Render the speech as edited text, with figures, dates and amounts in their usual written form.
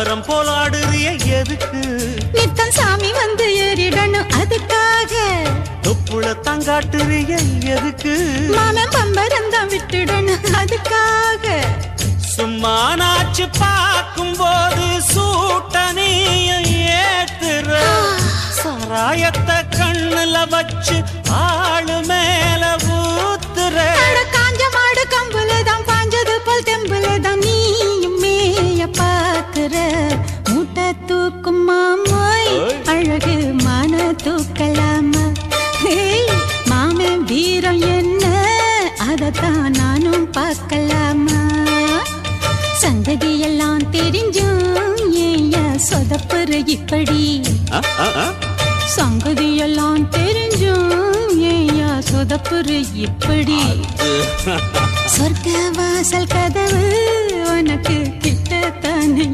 பம்பரம் போலாடுறிய எதுக்கு நித்தம் சாமி வந்து ஏறிடணும் அதுக்காக தொப்புள தங்காட்டுறிய எதுக்கு மாமன் பம்பரம் தான் விட்டுடணும் அதுக்காக சும்மா நாச்சு பார்க்கும் போது சூட்டனைய ஏத்துற சாராயத்தை கண்ணுல வச்சு ஆளு மேல ஊத்துற காஞ்ச மாடு கம்புலதான் பாஞ்சது போல் தெம்புலதான் நீயும் மேய பாக்குற மூட்டை தூக்கும் மாமாய் அழகு மான தூக்கலாமா மாமன் வீரம் என்ன அதத்தான் நானும் பார்க்கலாமா சங்கதியெல்லாம் தெரிஞ்சும் ஏன் சொதப்புற இப்படி சங்கதியெல்லாம் தெரிஞ்சும் ஏன் சொதப்புற இப்படி சொர்க்க வாசல் கதவு உனக்கு கிட்டத்தானே